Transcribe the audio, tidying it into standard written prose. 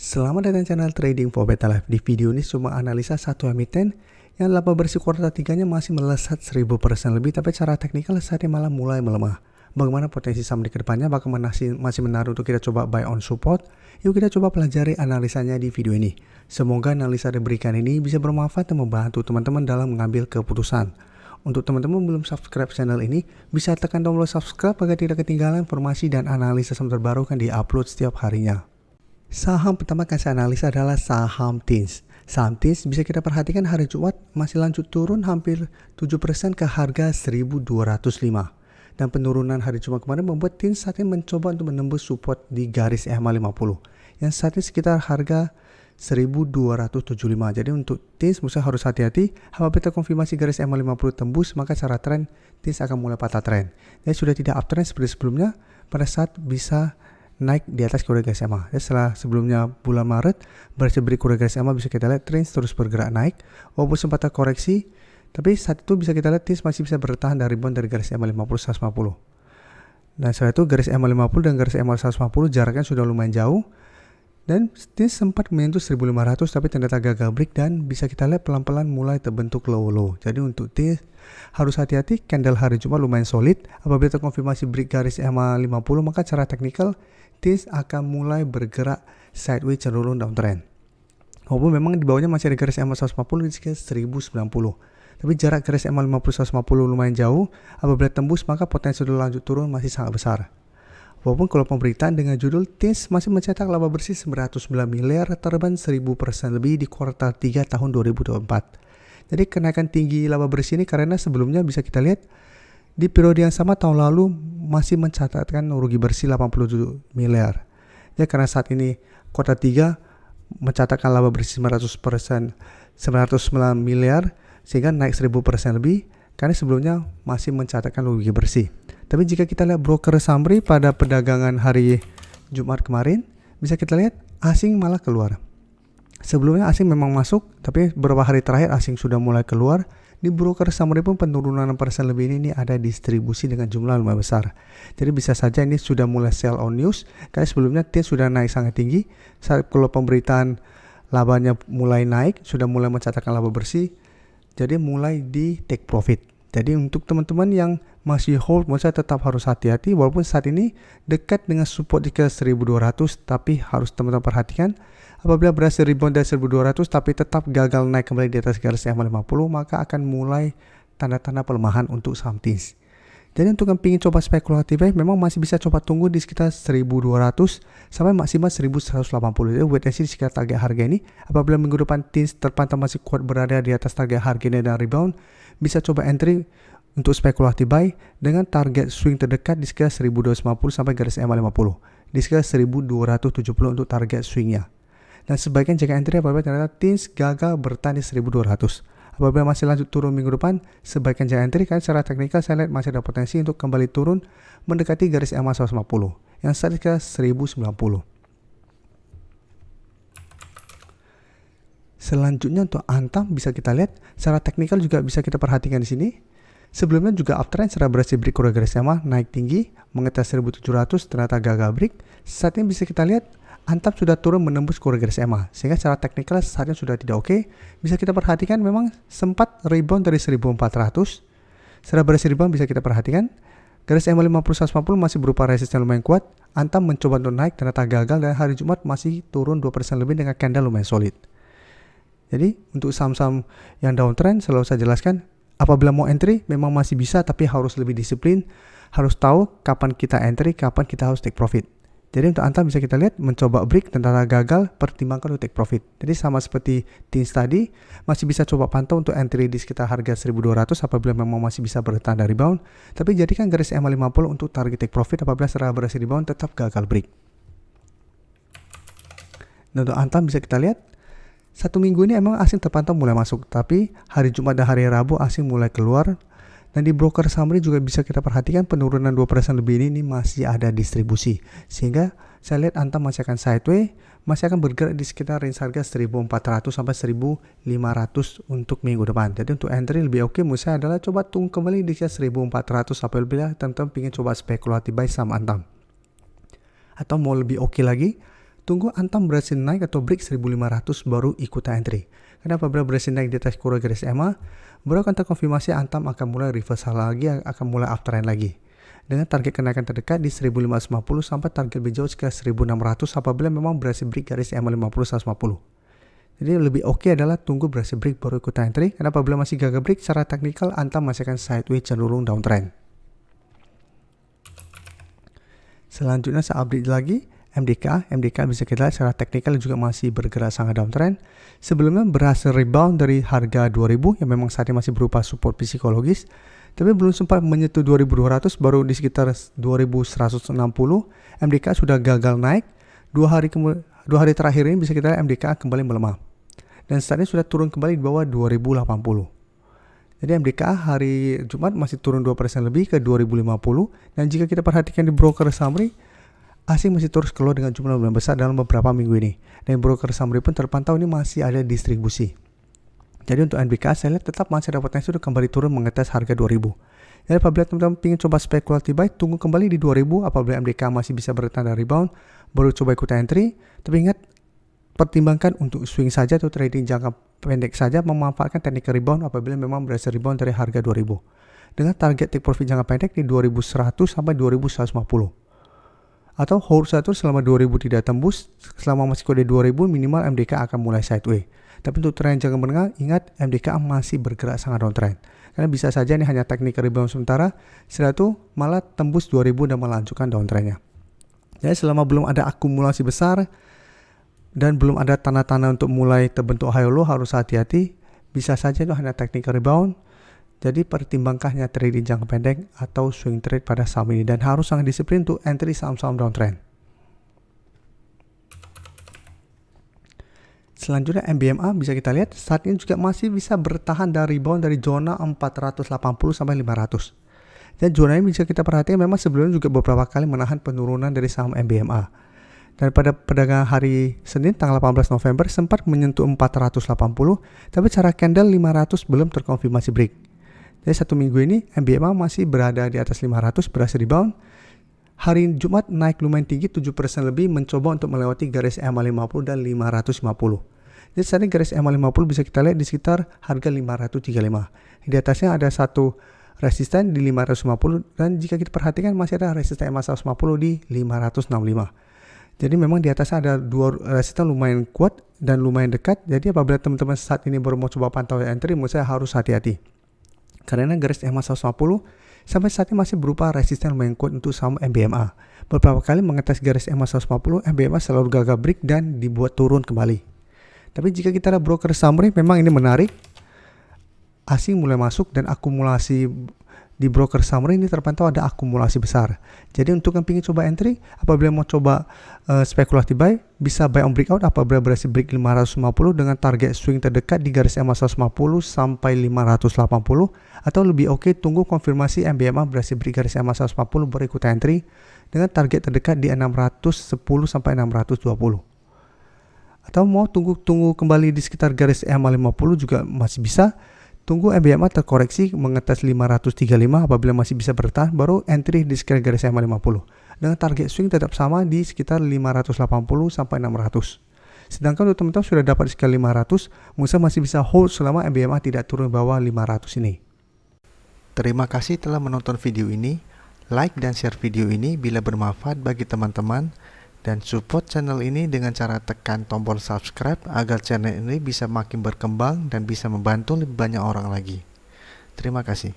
Selamat datang channel Trading for Better Life. Di video ini cuma analisa satu emiten yang laba bersih kuartal 3-nya masih melesat 1000% lebih, tapi secara teknikal saatnya malah mulai melemah. Bagaimana potensi saham di kedepannya, bakal masih menaruh untuk kita coba buy on support. Yuk kita coba pelajari analisanya di video ini. Semoga analisa yang diberikan ini bisa bermanfaat dan membantu teman-teman dalam mengambil keputusan. Untuk teman-teman belum subscribe channel ini, bisa tekan tombol subscribe agar tidak ketinggalan informasi dan analisa saham terbaru kan di-upload setiap harinya. Saham pertama akan saya analisa adalah saham TINS. Saham TINS bisa kita perhatikan hari Jumat masih lanjut turun hampir 7% ke harga 1205. Dan penurunan hari Jumat kemarin membuat TINS saat ini mencoba untuk menembus support di garis EMA 50 yang saat ini sekitar harga 1275. Jadi untuk TINS musuh harus hati-hati. Apabila terkonfirmasi garis EMA 50 tembus, maka secara tren TINS akan mulai patah tren. Jadi sudah tidak uptrend seperti sebelumnya, pada saat bisa naik di atas kuadran garis EMA. Setelah sebelumnya bulan Maret berhasil beri kuadran garis EMA, bisa kita lihat TINS terus bergerak naik walaupun sempat koreksi, tapi saat itu bisa kita lihat TINS masih bisa bertahan dari rebound dari garis EMA 50 150. Dan setelah itu garis EMA 50 dan garis EMA 150 jaraknya sudah lumayan jauh, dan TINS sempat menyentuh 1500 tapi ternyata gagal break dan bisa kita lihat pelan-pelan mulai terbentuk low. Jadi untuk TINS harus hati-hati. Candle hari Jumat lumayan solid. Apabila terkonfirmasi break garis EMA 50, maka secara teknikal TINS akan mulai bergerak sideways cenderung downtrend. Walaupun memang di bawahnya masih ada garis EMA 150 di sekitar 1090. Tapi jarak garis EMA 50 150 lumayan jauh. Apabila tembus, maka potensi lanjut turun masih sangat besar. Walaupun kalau pemberitaan dengan judul TINS masih mencetak laba bersih 909 miliar, terbang 1000% lebih di kuartal 3 tahun 2024. Jadi kenaikan tinggi laba bersih ini karena sebelumnya bisa kita lihat di periode yang sama tahun lalu masih mencatatkan rugi bersih 87 miliar. Ya, karena saat ini kuartal 3 mencatatkan laba bersih 909 miliar sehingga naik 1000% lebih karena sebelumnya masih mencatatkan rugi bersih. Tapi jika kita lihat broker summary pada perdagangan hari Jumat kemarin, bisa kita lihat asing malah keluar. Sebelumnya asing memang masuk, tapi beberapa hari terakhir asing sudah mulai keluar. Di broker summary pun penurunan 6% lebih ini ada distribusi dengan jumlah lumayan besar. Jadi bisa saja ini sudah mulai sell on news, karena sebelumnya TINS sudah naik sangat tinggi. Saat kalau pemberitaan labanya mulai naik, sudah mulai mencatatkan laba bersih, jadi mulai di take profit. Jadi untuk teman-teman yang masih hold, menurut saya tetap harus hati-hati. Walaupun saat ini dekat dengan support di 1200, tapi harus teman-teman perhatikan. Apabila berhasil rebound dari 1200 tapi tetap gagal naik kembali di atas garis EMA 50, maka akan mulai tanda-tanda pelemahan untuk saham TINS. Jadi untuk yang ingin coba spekulatif, memang masih bisa coba tunggu di sekitar 1200 sampai maksimal 1180. Jadi wait and see di sekitar target harga ini. Apabila minggu depan TINS terpantau masih kuat berada di atas target harga ini dan rebound, bisa coba entry untuk spekulatif buy dengan target swing terdekat di sekitar 1250 sampai garis EMA 50. Di sekitar 1270 untuk target swingnya. Dan sebaiknya jika entry apabila ternyata TINS gagal bertahan di 1200. Apabila masih lanjut turun minggu depan, sebaiknya jangan entry karena secara teknikal saya lihat masih ada potensi untuk kembali turun mendekati garis EMA 150 yang saat ini ke 1090. Selanjutnya untuk Antam bisa kita lihat secara teknikal juga bisa kita perhatikan di sini. Sebelumnya juga uptrend secara berhasil break kuadran garis EMA naik tinggi mengetes 1700, ternyata gagal break. Saat ini bisa kita lihat Antam sudah turun menembus kuadran garis EMA sehingga secara teknikal saatnya sudah tidak oke. Bisa kita perhatikan memang sempat rebound dari 1400. Setelah berhasil rebound bisa kita perhatikan garis EMA 50 150 masih berupa resisten lumayan kuat. Antam mencoba untuk naik, ternyata gagal dan hari Jumat masih turun 2% lebih dengan candle lumayan solid. Jadi untuk saham-saham yang downtrend selalu saya jelaskan, apabila mau entry memang masih bisa, tapi harus lebih disiplin, harus tahu kapan kita entry, kapan kita harus take profit. Jadi untuk Antam bisa kita lihat mencoba break dan tanda gagal, pertimbangkan untuk take profit. Jadi sama seperti TINS tadi, masih bisa coba pantau untuk entry di sekitar harga 1200 apabila memang masih bisa bertahan dari rebound. Tapi jadikan garis EMA 50 untuk target take profit apabila setelah berhasil rebound tetap gagal break. Dan untuk Antam bisa kita lihat satu minggu ini emang asing terpantau mulai masuk, tapi hari Jumat dan hari Rabu asing mulai keluar. Dan di broker summary juga bisa kita perhatikan penurunan 2% lebih ini masih ada distribusi. Sehingga saya lihat Antam masih akan sideways, masih akan bergerak di sekitar range harga 1400 sampai 1500 untuk minggu depan. Jadi untuk entry lebih oke menurut saya adalah coba tunggu kembali di sekitar 1400 apabila teman-teman ingin coba spekulatif buy saham Antam. Atau mau lebih oke lagi, tunggu Antam berhasil naik atau break 1500 baru ikutan entry. Karena apabila berhasil naik di atas kurva garis EMA, baru akan terkonfirmasi Antam akan mulai reversal lagi, akan mulai uptrend lagi. Dengan target kenaikan terdekat di 1550 sampai target lebih jauh sekitar 1600 apabila memang berhasil break garis EMA 50-150. Jadi lebih oke adalah tunggu berhasil break baru ikutan entry, karena apabila masih gagal break secara teknikal Antam masih akan sideways cenderung downtrend. Selanjutnya saya update lagi MDK bisa kita lihat secara teknikal juga masih bergerak sangat downtrend. Sebelumnya berhasil rebound dari harga 2000 yang memang saat ini masih berupa support psikologis, tapi belum sempat menyentuh 2200, baru di sekitar 2160 MDK sudah gagal naik. Dua hari terakhir ini bisa kita lihat MDK kembali melemah dan saat ini sudah turun kembali di bawah 2080. Jadi MDK hari Jumat masih turun 2% lebih ke 2050, dan jika kita perhatikan di broker summary, asing masih terus keluar dengan jumlah besar dalam beberapa minggu ini. Dan broker summary pun terpantau ini masih ada distribusi. Jadi untuk NBK saya lihat tetap masih ada potensi untuk kembali turun mengetes harga 2000. Jadi apabila teman-teman ingin coba speculative buy, tunggu kembali di 2000. Apabila MDK masih bisa bertanda rebound, baru coba ikutan entry. Tapi ingat, pertimbangkan untuk swing saja atau trading jangka pendek saja, memanfaatkan teknik rebound apabila memang berhasil rebound dari harga 2000. Dengan target take profit jangka pendek di 2100 sampai 2150. Atau hold satu selama 2000 tidak tembus, selama masih kode 2000 minimal MDK akan mulai sideways. Tapi untuk tren jangka menengah, ingat MDK masih bergerak sangat downtrend. Karena bisa saja ini hanya teknik rebound sementara, setelah itu malah tembus 2000 dan melanjutkan downtrendnya. Jadi selama belum ada akumulasi besar dan belum ada tanda-tanda untuk mulai terbentuk high low, harus hati-hati. Bisa saja itu hanya teknik rebound. Jadi pertimbangkannya trading jangka pendek atau swing trade pada saham ini, dan harus sangat disiplin untuk entry saham-saham downtrend. Selanjutnya MBMA bisa kita lihat saat ini juga masih bisa bertahan dari rebound dari zona 480 sampai 500. Dan zona ini bisa kita perhatikan memang sebelumnya juga beberapa kali menahan penurunan dari saham MBMA. Dan pada perdagangan hari Senin tanggal 18 November sempat menyentuh 480, tapi secara candle 500 belum terkonfirmasi break. Jadi satu minggu ini MBMA masih berada di atas 500, berhasil rebound. Hari Jumat naik lumayan tinggi 7% lebih, mencoba untuk melewati garis EMA 50 dan 550. Jadi saat ini garis EMA 50 bisa kita lihat di sekitar harga 535. Di atasnya ada satu resisten di 550, dan jika kita perhatikan masih ada resisten EMA 150 di 565. Jadi memang di atasnya ada dua resisten lumayan kuat dan lumayan dekat. Jadi apabila teman-teman saat ini baru mau coba pantau entry, menurut saya harus hati-hati. Karena garis EMA 150 sampai saat ini masih berupa resisten lumayan kuat untuk saham MBMA. Beberapa kali mengetes garis EMA 150, MBMA selalu gagal break dan dibuat turun kembali. Tapi jika kita ada broker summary, memang ini menarik. Asing mulai masuk dan akumulasi di broker summary ini terpantau ada akumulasi besar. Jadi untuk yang ingin coba entry, apabila mau coba speculative buy, bisa buy on breakout apabila berhasil break 550 dengan target swing terdekat di garis EMA 150 sampai 580, atau lebih oke tunggu konfirmasi MBMA berhasil break garis EMA 150 baru ikut entry dengan target terdekat di 610 sampai 620. Atau mau tunggu kembali di sekitar garis EMA 50 juga masih bisa. Tunggu MBMA terkoreksi mengetes 535, apabila masih bisa bertahan baru entry di sekitar garis EMA 50 dengan target swing tetap sama di sekitar 580 sampai 600. Sedangkan untuk teman-teman sudah dapat di sekitar 500, Musa masih bisa hold selama MBMA tidak turun bawah 500 ini. Terima kasih telah menonton video ini. Like dan share video ini bila bermanfaat bagi teman-teman, dan support channel ini dengan cara tekan tombol subscribe agar channel ini bisa makin berkembang dan bisa membantu lebih banyak orang lagi. Terima kasih.